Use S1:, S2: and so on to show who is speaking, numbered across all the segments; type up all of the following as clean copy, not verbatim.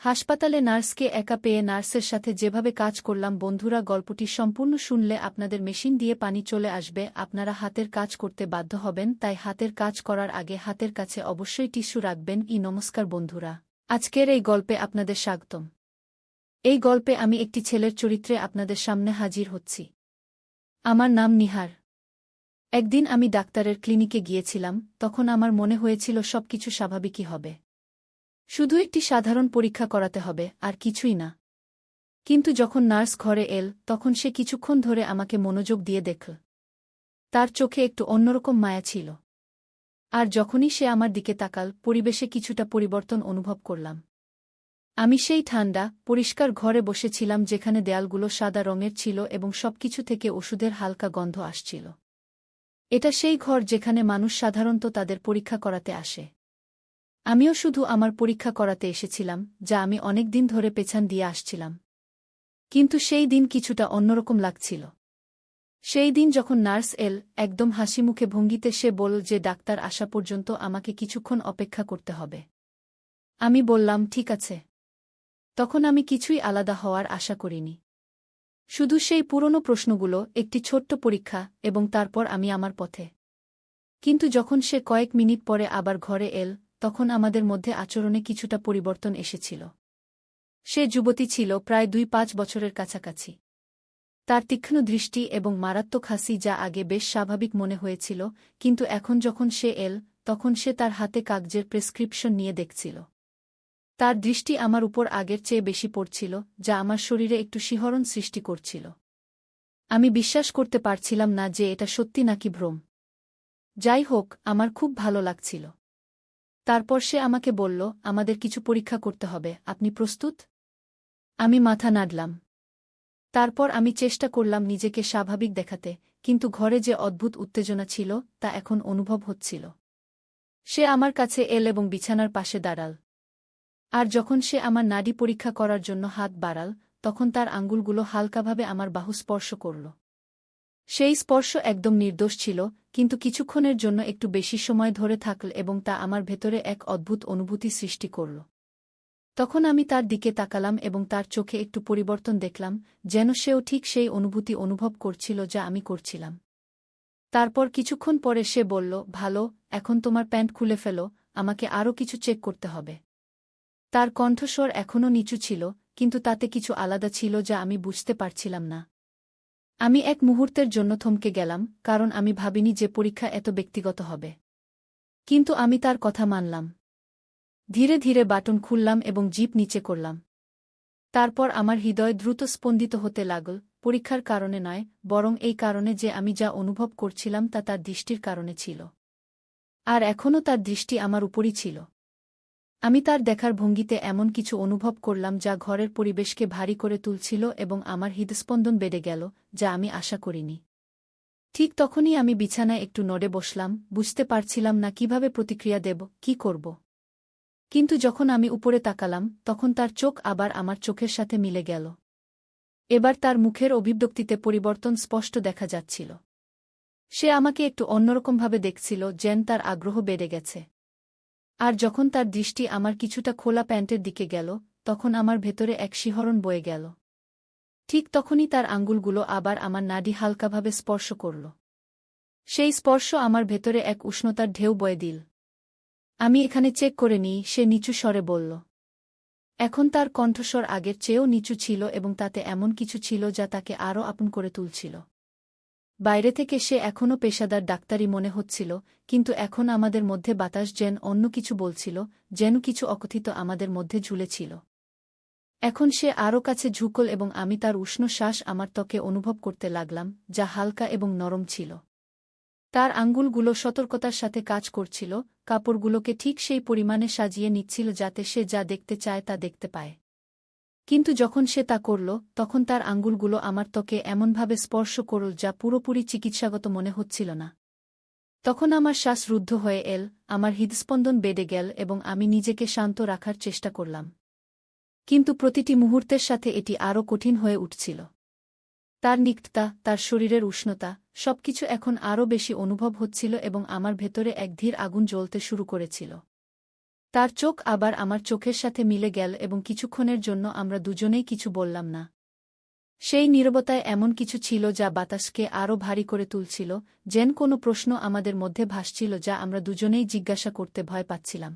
S1: হাসপাতালে নার্সকে একা পেয়ে নার্সের সাথে যেভাবে কাজ করলাম। বন্ধুরা, গল্পটি সম্পূর্ণ শুনলে আপনাদের মেশিন দিয়ে পানি চলে আসবে, আপনারা হাতের কাজ করতে বাধ্য হবেন। তাই হাতের কাজ করার আগে হাতের কাছে অবশ্যই টিস্যু রাখবেন। নমস্কার বন্ধুরা, আজকের এই গল্পে আপনাদের স্বাগতম। এই গল্পে আমি একটি ছেলের চরিত্রে আপনাদের সামনে হাজির হচ্ছি। আমার নাম নিহার। একদিন আমি ডাক্তারের ক্লিনিকে গিয়েছিলাম। তখন আমার মনে হয়েছিল সবকিছু স্বাভাবিকই হবে, শুধু একটি সাধারণ পরীক্ষা করাতে হবে, আর কিছুই না। কিন্তু যখন নার্স ঘরে এল, তখন সে কিছুক্ষণ ধরে আমাকে মনোযোগ দিয়ে দেখল। তার চোখে একটু অন্যরকম মায়া ছিল। আর যখনই সে আমার দিকে তাকাল, পরিবেশে কিছুটা পরিবর্তন অনুভব করলাম। আমি সেই ঠান্ডা, পরিষ্কার ঘরে বসেছিলাম, যেখানে দেয়ালগুলো সাদা রঙের ছিল এবং সবকিছু থেকে ওষুধের হালকা গন্ধ আসছিল। এটা সেই ঘর যেখানে মানুষ সাধারণত তাদের পরীক্ষা করাতে আসে। আমিও শুধু আমার পরীক্ষা করাতে এসেছিলাম, যা আমি অনেক দিন ধরে পেছান দিয়ে আসছিলাম। কিন্তু সেই দিন কিছুটা অন্যরকম লাগছিল। সেই দিন যখন নার্স এল, একদম হাসিমুখে ভঙ্গিতে সে বলল যে ডাক্তার আসা পর্যন্ত আমাকে কিছুক্ষণ অপেক্ষা করতে হবে। আমি বললাম, ঠিক আছে। তখন আমি কিছুই আলাদা হওয়ার আশা করিনি। শুধু সেই পুরনো প্রশ্নগুলো, একটি ছোট্ট পরীক্ষা, এবং তারপর আমি আমার পথে। কিন্তু যখন সে কয়েক মিনিট পরে আবার ঘরে এল, তখন আমাদের মধ্যে আচরণে কিছুটা পরিবর্তন এসেছিল। সে যুবতী ছিল, প্রায় ২-৫ বছরের কাছাকাছি। তার তীক্ষ্ণ দৃষ্টি এবং মারাত্মক হাসি, যা আগে বেশ স্বাভাবিক মনে হয়েছিল, কিন্তু এখন যখন সে এল, তখন সে তার হাতে কাগজের প্রেসক্রিপশন নিয়ে দেখছিল। তার দৃষ্টি আমার উপর আগের চেয়ে বেশি পড়ছিল, যা আমার শরীরে একটু শিহরণ সৃষ্টি করছিল। আমি বিশ্বাস করতে পারছিলাম না যে এটা সত্যি নাকি ভ্রম। যাই হোক, আমার খুব ভালো লাগছিল। তারপর সে আমাকে বলল, আমাদের কিছু পরীক্ষা করতে হবে, আপনি প্রস্তুত? আমি মাথা নাড়লাম। তারপর আমি চেষ্টা করলাম নিজেকে স্বাভাবিক দেখাতে, কিন্তু ঘরে যে অদ্ভুত উত্তেজনা ছিল, তা এখন অনুভব হচ্ছিল। সে আমার কাছে এল এবং বিছানার পাশে দাঁড়াল। আর যখন সে আমার নাড়ি পরীক্ষা করার জন্য হাত বাড়াল, তখন তার আঙ্গুলগুলো হালকাভাবে আমার বাহু স্পর্শ করল। সেই স্পর্শ একদম নির্দোষ ছিল, কিন্তু কিছুক্ষণের জন্য একটু বেশি সময় ধরে থাকল এবং তা আমার ভেতরে এক অদ্ভুত অনুভূতি সৃষ্টি করল। তখন আমি তার দিকে তাকালাম এবং তার চোখে একটু পরিবর্তন দেখলাম, যেন সেও ঠিক সেই অনুভূতি অনুভব করছিল যা আমি করছিলাম। তারপর কিছুক্ষণ পরে সে বলল, ভালো, এখন তোমার প্যান্ট খুলে ফেলো, আমাকে আরও কিছু চেক করতে হবে। তার কণ্ঠস্বর এখনও নিচু ছিল, কিন্তু তাতে কিছু আলাদা ছিল যা আমি বুঝতে পারছিলাম না। আমি এক মুহূর্তের জন্য থমকে গেলাম, কারণ আমি ভাবিনি যে পরীক্ষা এত ব্যক্তিগত হবে। কিন্তু আমি তার কথা মানলাম। ধীরে ধীরে বাটন খুললাম এবং জিপ নিচে করলাম। তারপর আমার হৃদয় দ্রুত স্পন্দিত হতে লাগল, পরীক্ষার কারণে নয়, বরং এই কারণে যে আমি যা অনুভব করছিলাম তা তার দৃষ্টির কারণে ছিল। আর এখনও তার দৃষ্টি আমার উপরই ছিল। আমি তার দেখার ভঙ্গিতে এমন কিছু অনুভব করলাম যা ঘরের পরিবেশকে ভারী করে তুলছিল এবং আমার হৃদস্পন্দন বেড়ে গেল, যা আমি আশা করিনি। ঠিক তখনই আমি বিছানায় একটু নড়ে বসলাম, বুঝতে পারছিলাম না কিভাবে প্রতিক্রিয়া দেব, কি করব। কিন্তু যখন আমি উপরে তাকালাম, তখন তার চোখ আবার আমার চোখের সাথে মিলে গেল। এবার তার মুখের অভিব্যক্তিতে পরিবর্তন স্পষ্ট দেখা যাচ্ছিল। সে আমাকে একটু অন্যরকমভাবে দেখছিল, যেন তার আগ্রহ বেড়ে গেছে। আর যখন তার দৃষ্টি আমার কিছুটা খোলা প্যান্টের দিকে গেল, তখন আমার ভেতরে এক শিহরণ বয়ে গেল। ঠিক তখনই তার আঙ্গুলগুলো আবার আমার নাড়ি হালকাভাবে স্পর্শ করল। সেই স্পর্শ আমার ভেতরে এক উষ্ণতার ঢেউ বয়ে দিল। আমি এখানে চেক করে নিই, সে নিচু স্বরে বলল। এখন তার কণ্ঠস্বর আগের চেয়েও নিচু ছিল এবং তাতে এমন কিছু ছিল যা তাকে আরও আপন করে তুলছিল। বাইরে থেকে সে এখনও পেশাদার ডাক্তারি মনে হচ্ছিল, কিন্তু এখন আমাদের মধ্যে বাতাস যেন অন্য কিছু বলছিল, যেন কিছু অকথিত আমাদের মধ্যে ঝুলেছিল। এখন সে আরও কাছে ঝুঁকল এবং আমি তার উষ্ণ শ্বাস আমার ত্বকে অনুভব করতে লাগলাম, যা হালকা এবং নরম ছিল। তার আঙ্গুলগুলো সতর্কতার সাথে কাজ করছিল, কাপড়গুলোকে ঠিক সেই পরিমাণে সাজিয়ে নিচ্ছিল যাতে সে যা দেখতে চায় তা দেখতে পায়। কিন্তু যখন সে তা করল, তখন তার আঙ্গুলগুলো আমার ত্বকে এমনভাবে স্পর্শ করল যা পুরোপুরি চিকিৎসাগত মনে হচ্ছিল না। তখন আমার শ্বাস রুদ্ধ হয়ে এল, আমার হৃদস্পন্দন বেড়ে গেল এবং আমি নিজেকে শান্ত রাখার চেষ্টা করলাম। কিন্তু প্রতিটি মুহূর্তের সাথে এটি আরও কঠিন হয়ে উঠছিল। তার নিকটতা, তার শরীরের উষ্ণতা, সবকিছু এখন আরও বেশি অনুভব হচ্ছিল এবং আমার ভেতরে এক ধীর আগুন জ্বলতে শুরু করেছিল। তার চোখ আবার আমার চোখের সাথে মিলে গেল এবং কিছুক্ষণের জন্য আমরা দুজনেই কিছু বললাম না। সেই নীরবতায় এমন কিছু ছিল যা বাতাসকে আরও ভারী করে তুলছিল, যেন কোনো প্রশ্ন আমাদের মধ্যে ভাসছিল যা আমরা দুজনেই জিজ্ঞাসা করতে ভয় পাচ্ছিলাম।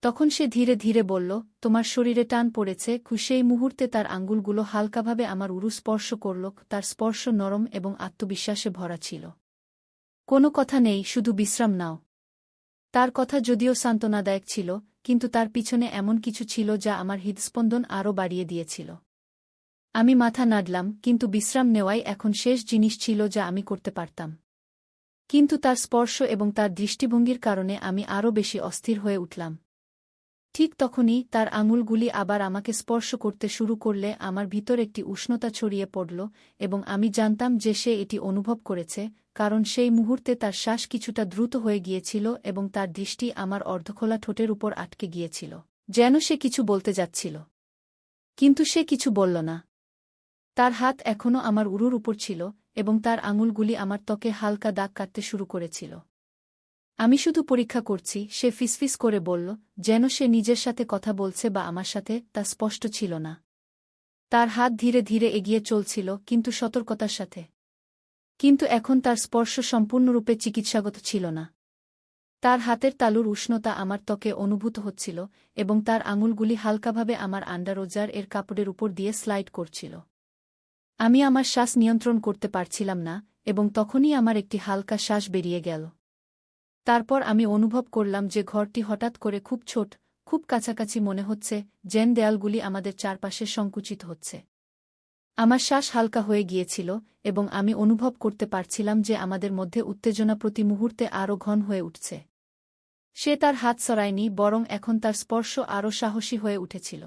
S1: তখন সে ধীরে ধীরে বলল, তোমার শরীরে টান পড়েছে। সেই মুহূর্তে তার আঙ্গুলগুলো হালকাভাবে আমার উরু স্পর্শ করল। তার স্পর্শ নরম এবং আত্মবিশ্বাসে ভরা ছিল। কোনো কথা নেই, শুধু বিশ্রাম নাও। তার কথা যদিও সান্ত্বনাদায়ক ছিল, কিন্তু তার পিছনে এমন কিছু ছিল যা আমার হৃদস্পন্দন আরও বাড়িয়ে দিয়েছিল। আমি মাথা নাড়লাম, কিন্তু বিশ্রাম নেওয়াই এখন শেষ জিনিস ছিল যা আমি করতে পারতাম। কিন্তু তার স্পর্শ এবং তার দৃষ্টিভঙ্গির কারণে আমি আরও বেশি অস্থির হয়ে উঠলাম। ঠিক তখনই তার আঙুলগুলি আবার আমাকে স্পর্শ করতে শুরু করলে আমার ভিতর একটি উষ্ণতা ছড়িয়ে পড়ল, এবং আমি জানতাম যে সে এটি অনুভব করেছে, কারণ সেই মুহূর্তে তার শ্বাস কিছুটা দ্রুত হয়ে গিয়েছিল এবং তার দৃষ্টি আমার অর্ধখোলা ঠোঁটের উপর আটকে গিয়েছিল, যেন সে কিছু বলতে যাচ্ছিল। কিন্তু সে কিছু বলল না। তার হাত এখনও আমার উরুর উপর ছিল, এবং তার আঙুলগুলি আমার ত্বকে হালকা দাগ কাটতে শুরু করেছিল। আমি শুধু পরীক্ষা করছি, সে ফিসফিস করে বলল, যেন সে নিজের সাথে কথা বলছে বা আমার সাথে, তা স্পষ্ট ছিল না। তার হাত ধীরে ধীরে এগিয়ে চলছিল, কিন্তু সতর্কতার সাথে। কিন্তু এখন তার স্পর্শ সম্পূর্ণরূপে চিকিৎসাগত ছিল না। তার হাতের তালুর উষ্ণতা আমার ত্বকে অনুভূত হচ্ছিল, এবং তার আঙুলগুলি হালকাভাবে আমার আন্ডারওয়্যার এর কাপড়ের উপর দিয়ে স্লাইড করছিল। আমি আমার শ্বাস নিয়ন্ত্রণ করতে পারছিলাম না, এবং তখনই আমার একটি হালকা শ্বাস বেরিয়ে গেল। তারপর আমি অনুভব করলাম যে ঘরটি হঠাৎ করে খুব ছোট, খুব কাছাকাছি মনে হচ্ছে, যেন দেয়ালগুলি আমাদের চারপাশে সংকুচিত হচ্ছে। আমার শ্বাস হালকা হয়ে গিয়েছিল, এবং আমি অনুভব করতে পারছিলাম যে আমাদের মধ্যে উত্তেজনা প্রতি মুহূর্তে আরও ঘন হয়ে উঠছে। সে তার হাত সরায়নি, বরং এখন তার স্পর্শ আরও সাহসী হয়ে উঠেছিল।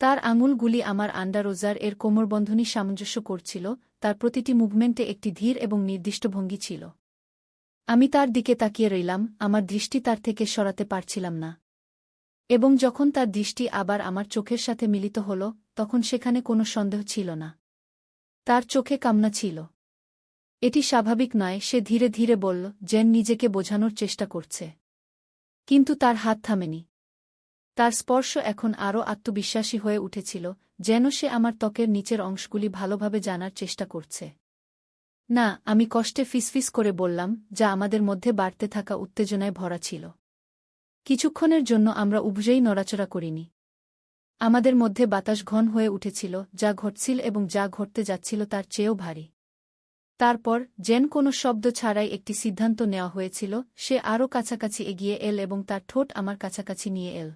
S1: তার আঙুলগুলি আমার আন্ডারওয়্যার এর কোমরবন্ধনী সামঞ্জস্য করছিল, তার প্রতিটি মুভমেন্টে একটি ধীর এবং নির্দিষ্ট ভঙ্গি ছিল। আমি তার দিকে তাকিয়ে রইলাম, আমার দৃষ্টি তার থেকে সরাতে পারছিলাম না। এবং যখন তার দৃষ্টি আবার আমার চোখের সাথে মিলিত হল, তখন সেখানে কোনো সন্দেহ ছিল না। তার চোখে কামনা ছিল। এটি স্বাভাবিক নয়, সে ধীরে ধীরে বলল, যেন নিজেকে বোঝানোর চেষ্টা করছে। কিন্তু তার হাত থামেনি। তার স্পর্শ এখন আরও আত্মবিশ্বাসী হয়ে উঠেছিল, যেন সে আমার ত্বকের নিচের অংশগুলি ভালোভাবে জানার চেষ্টা করছে। না, আমি কষ্টে ফিসফিস করে বললাম, যা আমাদের মধ্যে বাড়তে থাকা উত্তেজনায় ভরা ছিল। কিছুক্ষণের জন্য আমরা উভয়েই নড়াচড়া করিনি। আমাদের মধ্যে বাতাস ঘন হয়ে উঠেছিল, যা ঘটছিল এবং যা ঘটতে যাচ্ছিল তার চেয়েও ভারী। তারপর, যেন কোনো শব্দ ছাড়াই একটি সিদ্ধান্ত নেওয়া হয়েছিল, সে আরও কাছাকাছি এগিয়ে এল এবং তার ঠোঁট আমার কাছাকাছি নিয়ে এল।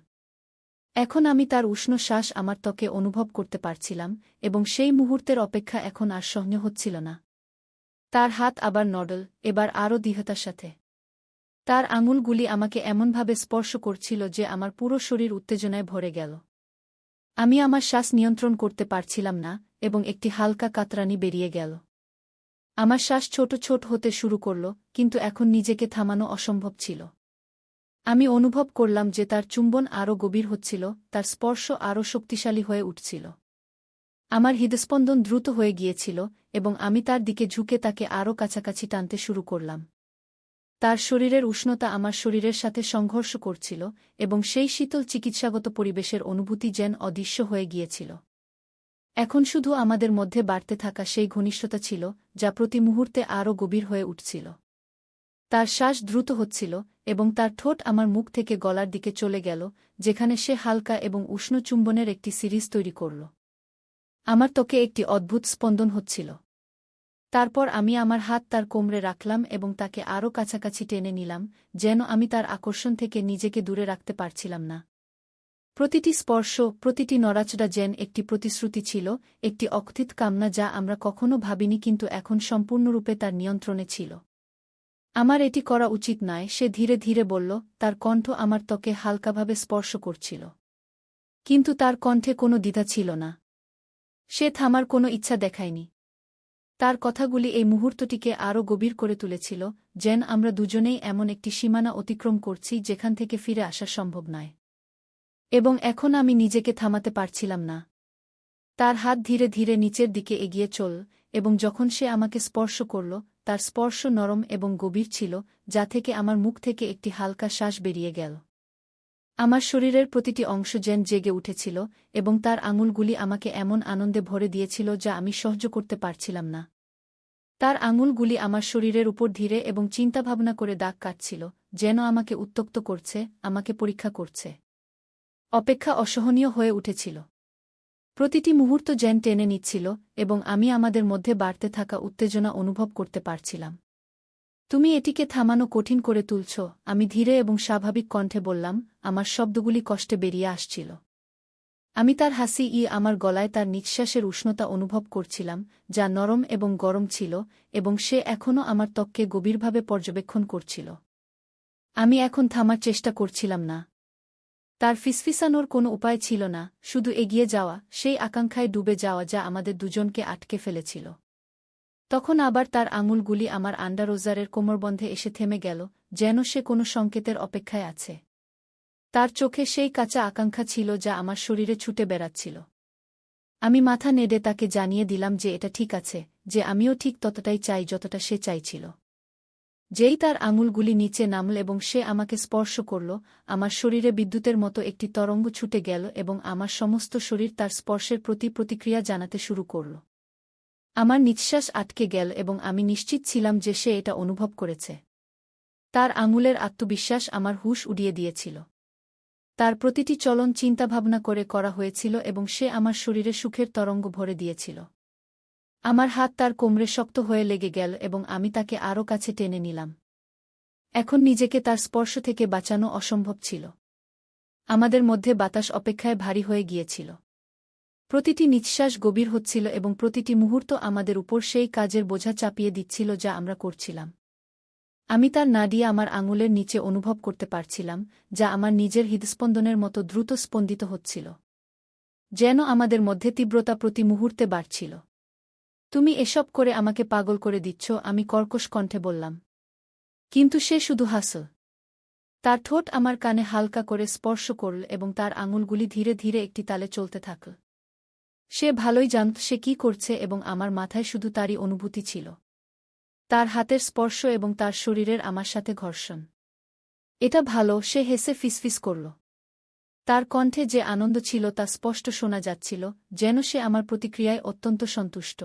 S1: এখন আমি তার উষ্ণ শ্বাস আমার ত্বকে অনুভব করতে পারছিলাম, এবং সেই মুহূর্তের অপেক্ষা এখন আর সহ্য হচ্ছিল না। তার হাত আবার নড়ল, এবার আরও দৃঢ়তার সাথে। তার আঙুলগুলি আমাকে এমনভাবে স্পর্শ করছিল যে আমার পুরো শরীর উত্তেজনায় ভরে গেল। আমি আমার শ্বাস নিয়ন্ত্রণ করতে পারছিলাম না, এবং একটি হালকা কাতরানি বেরিয়ে গেল। আমার শ্বাস ছোট ছোট হতে শুরু করল, কিন্তু এখন নিজেকে থামানো অসম্ভব ছিল। আমি অনুভব করলাম যে তার চুম্বন আরও গভীর হচ্ছিল, তার স্পর্শ আরও শক্তিশালী হয়ে উঠছিল। আমার হৃদস্পন্দন দ্রুত হয়ে গিয়েছিল, এবং আমি তার দিকে ঝুঁকে তাকে আরও কাছাকাছি টানতে শুরু করলাম। তার শরীরের উষ্ণতা আমার শরীরের সাথে সংঘর্ষ করছিল, এবং সেই শীতল চিকিৎসাগত পরিবেশের অনুভূতি যেন অদৃশ্য হয়ে গিয়েছিল। এখন শুধু আমাদের মধ্যে বাড়তে থাকা সেই ঘনিষ্ঠতা ছিল, যা প্রতি মুহূর্তে আরও গভীর হয়ে উঠছিল। তার শ্বাস দ্রুত হচ্ছিল, এবং তার ঠোঁট আমার মুখ থেকে গলার দিকে চলে গেল, যেখানে সে হালকা এবং উষ্ণ চুম্বনের একটি সিরিজ তৈরি করল। আমার ত্বকে একটি অদ্ভুত স্পন্দন হচ্ছিল। তারপর আমি আমার হাত তার কোমরে রাখলাম এবং তাকে আরও কাছাকাছি টেনে নিলাম, যেন আমি তার আকর্ষণ থেকে নিজেকে দূরে রাখতে পারছিলাম না। প্রতিটি স্পর্শ, প্রতিটি নড়াচড়া যেন একটি প্রতিশ্রুতি ছিল, একটি অকথিত কামনা যা আমরা কখনো ভাবিনি কিন্তু এখন সম্পূর্ণরূপে তার নিয়ন্ত্রণে ছিল। আমার এটি করা উচিত নয়, সে ধীরে ধীরে বলল, তার কণ্ঠ আমার ত্বকে হালকাভাবে স্পর্শ করছিল। কিন্তু তার কণ্ঠে কোনো দ্বিধা ছিল না। সে থামার কোনো ইচ্ছা দেখায়নি। তার কথাগুলি এই মুহূর্তটিকে আরও গভীর করে তুলেছিল, যেন আমরা দুজনেই এমন একটি সীমানা অতিক্রম করছি যেখান থেকে ফিরে আসা সম্ভব নয়। এবং এখন আমি নিজেকে থামাতে পারছিলাম না। তার হাত ধীরে ধীরে নিচের দিকে এগিয়ে চল, এবং যখন সে আমাকে স্পর্শ করল, তার স্পর্শ নরম এবং গভীর ছিল, যা থেকে আমার মুখ থেকে একটি হালকা শ্বাস বেরিয়ে গেল। আমার শরীরের প্রতিটি অংশ যেন জেগে উঠেছিল এবং তার আঙুলগুলি আমাকে এমন আনন্দে ভরে দিয়েছিল যা আমি সহ্য করতে পারছিলাম না। তার আঙুলগুলি আমার শরীরের উপর ধীরে এবং চিন্তাভাবনা করে দাগ কাটছিল, যেন আমাকে উত্ত্যক্ত করছে, আমাকে পরীক্ষা করছে। অপেক্ষা অসহনীয় হয়ে উঠেছিল। প্রতিটি মুহূর্ত যেন টেনে নিচ্ছিল এবং আমি আমাদের মধ্যে বাড়তে থাকা উত্তেজনা অনুভব করতে পারছিলাম। তুমি এটিকে থামানো কঠিন করে তুলছ, আমি ধীরে এবং স্বাভাবিক কণ্ঠে বললাম, আমার শব্দগুলি কষ্টে বেরিয়ে আসছিল। আমি তার হাসি আমার গলায় তার নিঃশ্বাসের উষ্ণতা অনুভব করছিলাম, যা নরম এবং গরম ছিল, এবং সে এখনও আমার ত্বককে গভীরভাবে পর্যবেক্ষণ করছিল। আমি এখন থামার চেষ্টা করছিলাম না। তার ফিসফিসানোর কোনো উপায় ছিল না, শুধু এগিয়ে যাওয়া, সেই আকাঙ্ক্ষায় ডুবে যাওয়া যা আমাদের দুজনকে আটকে ফেলেছিল। তখন আবার তার আঙুলগুলি আমার আন্ডারওজারের কোমরবন্ধে এসে থেমে গেল, যেন সে কোনো সংকেতের অপেক্ষায় আছে। তার চোখে সেই কাঁচা আকাঙ্ক্ষা ছিল যা আমার শরীরে ছুটে বেড়াচ্ছিল। আমি মাথা নেড়ে তাকে জানিয়ে দিলাম যে এটা ঠিক আছে, যে আমিও ঠিক ততটাই চাই যতটা সে চাইছিল। যেই তার আঙুলগুলি নিচে নামল এবং সে আমাকে স্পর্শ করল, আমার শরীরে বিদ্যুতের মতো একটি তরঙ্গ ছুটে গেল এবং আমার সমস্ত শরীর তার স্পর্শের প্রতি প্রতিক্রিয়া জানাতে শুরু করল। আমার নিঃশ্বাস আটকে গেল এবং আমি নিশ্চিত ছিলাম যে সে এটা অনুভব করেছে। তার আঙুলের আত্মবিশ্বাস আমার হুঁশ উড়িয়ে দিয়েছিল। তার প্রতিটি চলন চিন্তাভাবনা করে করা হয়েছিল এবং সে আমার শরীরে সুখের তরঙ্গ ভরে দিয়েছিল। আমার হাত তার কোমরে শক্ত হয়ে লেগে গেল এবং আমি তাকে আরও কাছে টেনে নিলাম। এখন নিজেকে তার স্পর্শ থেকে বাঁচানো অসম্ভব ছিল। আমাদের মধ্যে বাতাস অপেক্ষায় ভারী হয়ে গিয়েছিল। প্রতিটি নিঃশ্বাস গভীর হচ্ছিল এবং প্রতিটি মুহূর্ত আমাদের উপর সেই কাজের বোঝা চাপিয়ে দিচ্ছিল যা আমরা করছিলাম। আমি তার নাড়ি আমার আঙুলের নিচে অনুভব করতে পারছিলাম, যা আমার নিজের হৃদস্পন্দনের মতো দ্রুত স্পন্দিত হচ্ছিল। যেন আমাদের মধ্যে তীব্রতা প্রতি মুহূর্তে বাড়ছিল। তুমি এসব করে আমাকে পাগল করে দিচ্ছ, আমি কর্কশ কণ্ঠে বললাম। কিন্তু সে শুধু হাসল। তার ঠোঁট আমার কানে হালকা করে স্পর্শ করল এবং তার আঙুলগুলি ধীরে ধীরে একটি তালে চলতে থাকল। সে ভালোই জানত সে কি করছে এবং আমার মাথায় শুধু তারই অনুভূতি ছিল। তার হাতের স্পর্শ এবং তার শরীরের আমার সাথে ঘর্ষণ। এটা ভালো, সে হেসে ফিসফিস করল। তার কণ্ঠে যে আনন্দ ছিল তা স্পষ্ট শোনা যাচ্ছিল, যেন সে আমার প্রতিক্রিয়ায় অত্যন্ত সন্তুষ্ট।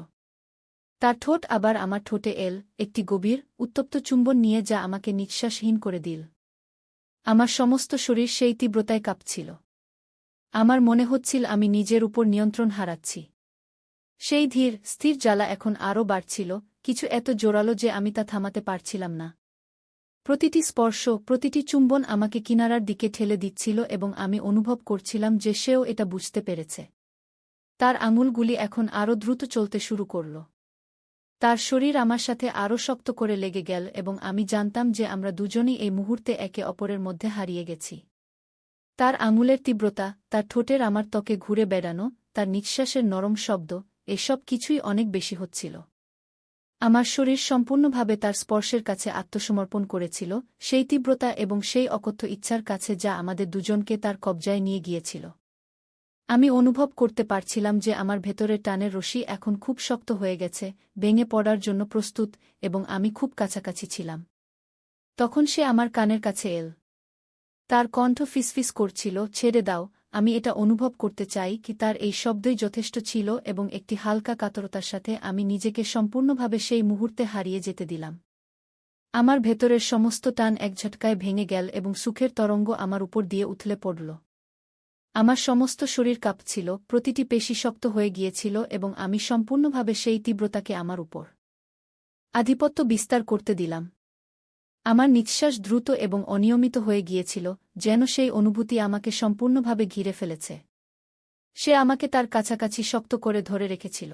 S1: তার ঠোঁট আবার আমার ঠোঁটে এল, একটি গভীর, উত্তপ্ত চুম্বন নিয়ে যা আমাকে নিঃশ্বাসহীন করে দিল। আমার সমস্ত শরীর সেই তীব্রতায় কাঁপছিল। আমার মনে হচ্ছিল আমি নিজের উপর নিয়ন্ত্রণ হারাচ্ছি। সেই ধীর, স্থির জ্বালা এখন আরও বাড়ছিল, কিছু এত জোরালো যে আমি তা থামাতে পারছিলাম না। প্রতিটি স্পর্শ, প্রতিটি চুম্বন আমাকে কিনারার দিকে ঠেলে দিচ্ছিল এবং আমি অনুভব করছিলাম যে সেও এটা বুঝতে পেরেছে। তার আঙুলগুলি এখন আরও দ্রুত চলতে শুরু করল। তার শরীর আমার সাথে আরও শক্ত করে লেগে গেল এবং আমি জানতাম যে আমরা দুজনই এই মুহূর্তে একে অপরের মধ্যে হারিয়ে গেছি। তার আঙুলের তীব্রতা, তার ঠোঁটের আমার ত্বকে ঘুরে বেড়ানো, তার নিঃশ্বাসের নরম শব্দ, এসব কিছুই অনেক বেশি হচ্ছিল। আমার শরীর সম্পূর্ণভাবে তার স্পর্শের কাছে আত্মসমর্পণ করেছিল, সেই তীব্রতা এবং সেই অকথ্য ইচ্ছার কাছে যা আমাদের দুজনকে তার কবজায় নিয়ে গিয়েছিল। আমি অনুভব করতে পারছিলাম যে আমার ভেতরের টানের রশি এখন খুব শক্ত হয়ে গেছে, ভেঙে পড়ার জন্য প্রস্তুত, এবং আমি খুব কাছাকাছি ছিলাম। তখন সে আমার কানের কাছে এল। তার কণ্ঠ ফিসফিস করছিল, ছেড়ে দাও, আমি এটা অনুভব করতে চাই কি। তার এই শব্দই যথেষ্ট ছিল এবং একটি হালকা কাতরতার সাথে আমি নিজেকে সম্পূর্ণভাবে সেই মুহূর্তে হারিয়ে যেতে দিলাম। আমার ভেতরের সমস্ত টান এক ঝটকায় ভেঙে গেল এবং সুখের তরঙ্গ আমার উপর দিয়ে উথলে পড়ল। আমার সমস্ত শরীর কাঁপছিল, প্রতিটি পেশি শক্ত হয়ে গিয়েছিল এবং আমি সম্পূর্ণভাবে সেই তীব্রতাকে আমার উপর আধিপত্য বিস্তার করতে দিলাম। আমার নিঃশ্বাস দ্রুত এবং অনিয়মিত হয়ে গিয়েছিল, যেন সেই অনুভূতি আমাকে সম্পূর্ণভাবে ঘিরে ফেলেছে। সে আমাকে তার কাছাকাছি শক্ত করে ধরে রেখেছিল।